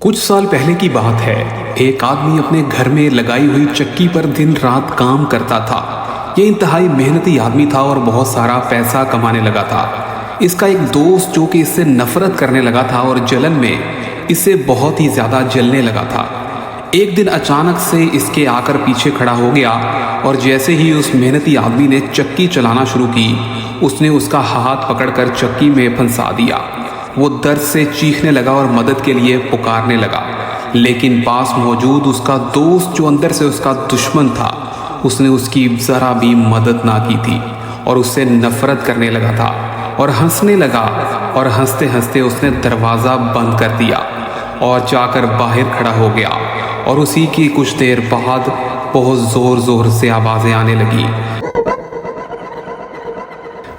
کچھ سال پہلے کی بات ہے، ایک آدمی اپنے گھر میں لگائی ہوئی چکی پر دن رات کام کرتا تھا۔ یہ انتہائی محنتی آدمی تھا اور بہت سارا پیسہ کمانے لگا تھا۔ اس کا ایک دوست جو کہ اس سے نفرت کرنے لگا تھا اور جلن میں اس سے بہت ہی زیادہ جلنے لگا تھا، ایک دن اچانک سے اس کے آ کر پیچھے کھڑا ہو گیا اور جیسے ہی اس محنتی آدمی نے چکی چلانا شروع کی، اس نے اس کا ہاتھ پکڑ کر چکی میں پھنسا دیا۔ وہ درد سے چیخنے لگا اور مدد کے لیے پکارنے لگا، لیکن پاس موجود اس کا دوست جو اندر سے اس کا دشمن تھا، اس نے اس کی ذرا بھی مدد نہ کی تھی اور اس سے نفرت کرنے لگا تھا اور ہنسنے لگا، اور ہنستے ہنستے اس نے دروازہ بند کر دیا اور جا کر باہر کھڑا ہو گیا، اور اسی کی کچھ دیر بعد بہت زور زور سے آوازیں آنے لگی۔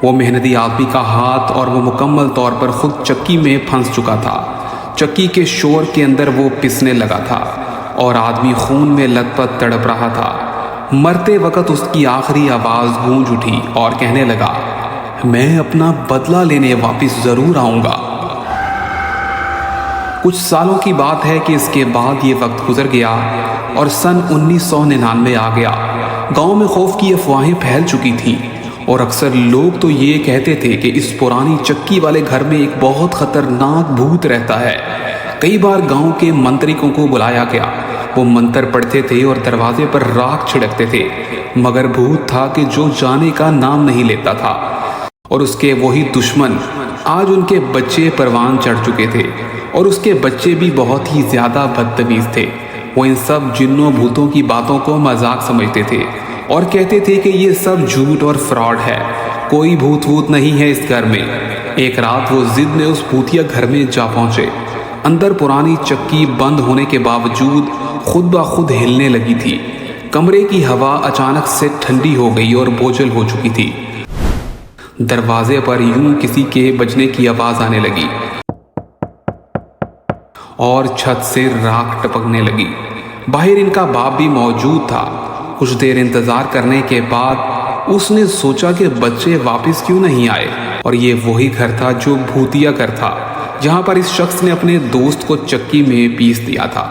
وہ محنتی آدمی کا ہاتھ اور وہ مکمل طور پر خود چکی میں پھنس چکا تھا۔ چکی کے شور کے اندر وہ پسنے لگا تھا اور آدمی خون میں لت پت تڑپ رہا تھا۔ مرتے وقت اس کی آخری آواز گونج اٹھی اور کہنے لگا، میں اپنا بدلہ لینے واپس ضرور آؤں گا۔ کچھ سالوں کی بات ہے کہ اس کے بعد یہ وقت گزر گیا اور سن 1999 آ گیا۔ گاؤں میں خوف کی افواہیں پھیل چکی تھیں اور اکثر لوگ تو یہ کہتے تھے کہ اس پرانی چکی والے گھر میں ایک بہت خطرناک بھوت رہتا ہے۔ کئی بار گاؤں کے منترکوں کو بلایا گیا، وہ منتر پڑھتے تھے اور دروازے پر راکھ چھڑکتے تھے، مگر بھوت تھا کہ جو جانے کا نام نہیں لیتا تھا، اور اس کے وہی دشمن آج ان کے بچے پروان چڑھ چکے تھے، اور اس کے بچے بھی بہت ہی زیادہ بدتمیز تھے۔ وہ ان سب جنوں بھوتوں کی باتوں کو مذاق سمجھتے تھے اور کہتے تھے کہ یہ سب جھوٹ اور فراڈ ہے، کوئی بھوت ووت نہیں ہے اس گھر میں۔ ایک رات وہ ضد میں اس بھوتیا گھر میں جا پہنچے۔ اندر پرانی چکی بند ہونے کے باوجود خود بخود ہلنے لگی تھی۔ کمرے کی ہوا اچانک سے ٹھنڈی ہو گئی اور بوجھل ہو چکی تھی۔ دروازے پر یوں کسی کے بجنے کی آواز آنے لگی اور چھت سے راکھ ٹپکنے لگی۔ باہر ان کا باپ بھی موجود تھا۔ کچھ دیر انتظار کرنے کے بعد اس نے سوچا کہ بچے واپس کیوں نہیں آئے، اور یہ وہی گھر تھا جو بھوتیا گھر تھا، جہاں پر اس شخص نے اپنے دوست کو چکی میں پیس دیا تھا۔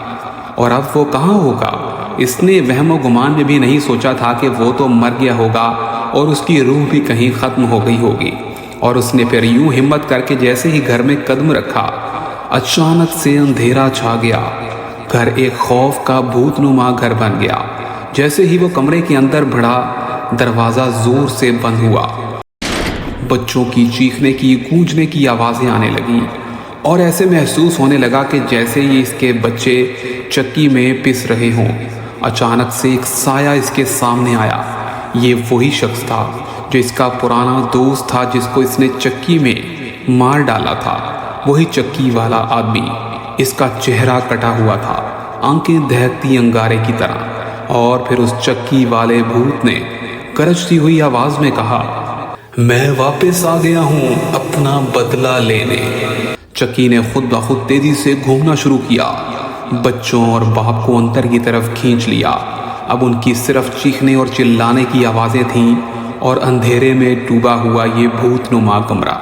اور اب وہ کہاں ہوگا؟ اس نے وہم و گمان میں بھی نہیں سوچا تھا کہ وہ تو مر گیا ہوگا اور اس کی روح بھی کہیں ختم ہو گئی ہوگی۔ اور اس نے پھر یوں ہمت کر کے جیسے ہی گھر میں قدم رکھا، اچانک سے اندھیرا چھا گیا۔ گھر ایک خوف کا بھوت نما گھر بن گیا۔ جیسے ہی وہ کمرے کے اندر بڑھا، دروازہ زور سے بند ہوا۔ بچوں کی چیخنے کی، گونجنے کی آوازیں آنے لگیں، اور ایسے محسوس ہونے لگا کہ جیسے ہی اس کے بچے چکی میں پس رہے ہوں۔ اچانک سے ایک سایہ اس کے سامنے آیا۔ یہ وہی شخص تھا جو اس کا پرانا دوست تھا، جس کو اس نے چکی میں مار ڈالا تھا۔ وہی چکی والا آدمی۔ اس کا چہرہ کٹا ہوا تھا، آنکھیں دہکتی انگارے کی طرح۔ اور پھر اس چکی والے بھوت نے گرجتی ہوئی آواز میں کہا، میں واپس آ گیا ہوں اپنا بدلہ لینے۔ چکی نے خود بخود تیزی سے گھومنا شروع کیا، بچوں اور باپ کو اندر کی طرف کھینچ لیا۔ اب ان کی صرف چیخنے اور چلانے کی آوازیں تھیں اور اندھیرے میں ڈوبا ہوا یہ بھوت نما کمرہ۔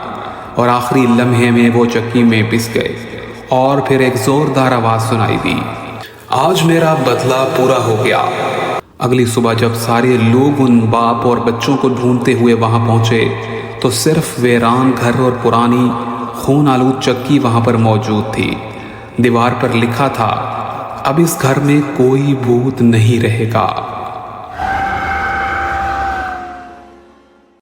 اور آخری لمحے میں وہ چکی میں پس گئے اور پھر ایک زوردار آواز سنائی دی، آج میرا بدلہ پورا ہو گیا۔ اگلی صبح جب سارے لوگ ان باپ اور بچوں کو ڈھونڈتے ہوئے وہاں پہنچے تو صرف ویران گھر اور پرانی خون آلود چکی وہاں پر موجود تھی۔ دیوار پر لکھا تھا، اب اس گھر میں کوئی بھوت نہیں رہے گا۔